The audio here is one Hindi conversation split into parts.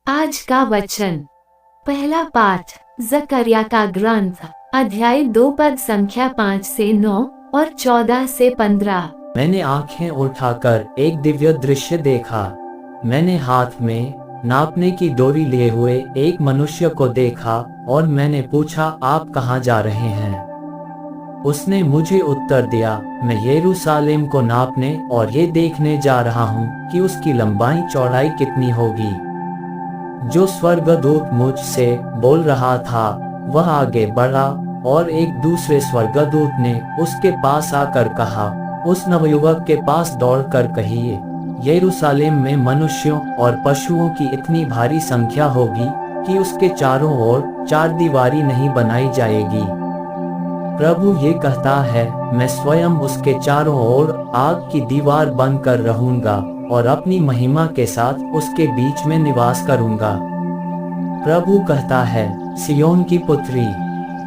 आज का वचन। पहला पाठ जकरिया का ग्रंथ, अध्याय 2 पद संख्या 5 से 9 और 14 से 15। मैंने आंखें उठाकर एक दिव्य दृश्य देखा। मैंने हाथ में नापने की डोरी लिए हुए एक मनुष्य को देखा और मैंने पूछा, आप कहाँ जा रहे हैं? उसने मुझे उत्तर दिया, मैं यरूशलेम को नापने और ये देखने जा रहा हूँ कि उसकी लंबाई चौड़ाई कितनी होगी। जो स्वर्गदूत मुझसे बोल रहा था वह आगे बढ़ा और एक दूसरे स्वर्गदूत ने उसके पास आकर कहा, उस नवयुवक के पास दौड़कर कहिए, यरूशलेम में मनुष्यों और पशुओं की इतनी भारी संख्या होगी कि उसके चारों ओर चारदीवारी नहीं बनाई जाएगी। प्रभु ये कहता है, मैं स्वयं उसके चारों ओर आग की दीवार बनकर रहूंगा और अपनी महिमा के साथ उसके बीच में निवास करूंगा। प्रभु कहता है, सियोन की पुत्री,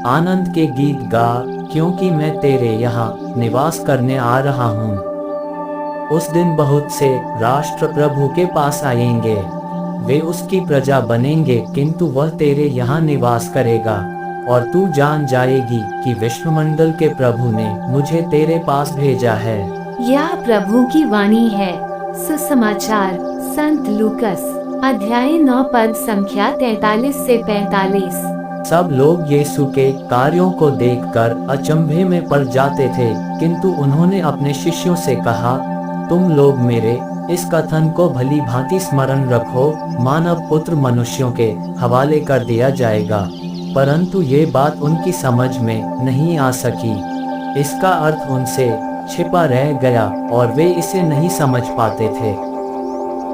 आनंद के गीत गा, क्योंकि मैं तेरे यहाँ निवास करने आ रहा हूँ। उस दिन बहुत से राष्ट्र प्रभु के पास आएंगे, वे उसकी प्रजा बनेंगे, किंतु वह तेरे यहाँ निवास करेगा और तू जान जाएगी कि विश्वमंडल के प्रभु ने मुझे तेरे पास भेजा है। यह प्रभु की वाणी है। सुसमाचार संत लूकस, अध्याय 9 पद संख्या 43 से 45। सब लोग यीशु के कार्यों को देखकर अचंभे में पड़ जाते थे, किंतु उन्होंने अपने शिष्यों से कहा, तुम लोग मेरे इस कथन को भली भांति स्मरण रखो, मानव पुत्र मनुष्यों के हवाले कर दिया जाएगा। परंतु ये बात उनकी समझ में नहीं आ सकी। इसका अर्थ उनसे छिपा रह गया और वे इसे नहीं समझ पाते थे।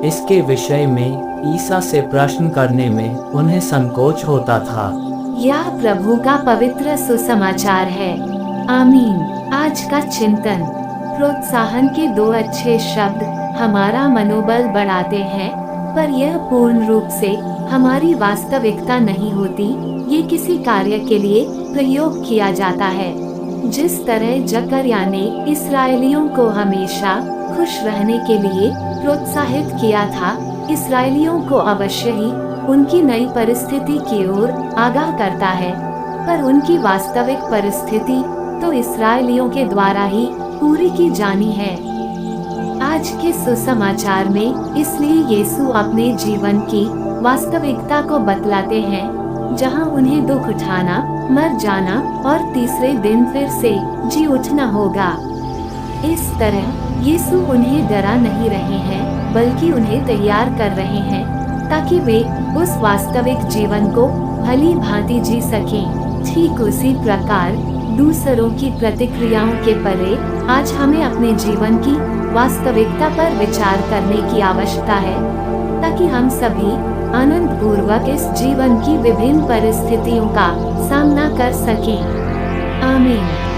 इसके विषय में ईसा से प्रश्न करने में उन्हें संकोच होता था। यह प्रभु का पवित्र सुसमाचार है। आमीन। आज का चिंतन। प्रोत्साहन के 2 अच्छे शब्द हमारा मनोबल बढ़ाते हैं, पर यह पूर्ण रूप से हमारी वास्तविकता नहीं होती। ये किसी कार्य के लिए प्रयोग किया जाता है। जिस तरह जकरिया ने इस्राएलियों को हमेशा खुश रहने के लिए प्रोत्साहित किया था, इस्राएलियों को अवश्य ही उनकी नई परिस्थिति की ओर आगाह करता है, पर उनकी वास्तविक परिस्थिति तो इस्राएलियों के द्वारा ही पूरी की जानी है। आज के सुसमाचार में इसलिए यीशु अपने जीवन की वास्तविकता को बतलाते हैं, जहां उन्हें दुख उठाना, मर जाना और तीसरे दिन फिर से जी उठना होगा। इस तरह यीशु उन्हें डरा नहीं रहे हैं, बल्कि उन्हें तैयार कर रहे हैं ताकि वे उस वास्तविक जीवन को भली भांति जी सकें। ठीक उसी प्रकार दूसरों की प्रतिक्रियाओं के परे आज हमें अपने जीवन की वास्तविकता पर विचार करने की आवश्यकता है, ताकि हम सभी आनंद पूर्वक इस जीवन की विभिन्न परिस्थितियों का सामना कर सकें। आमीन।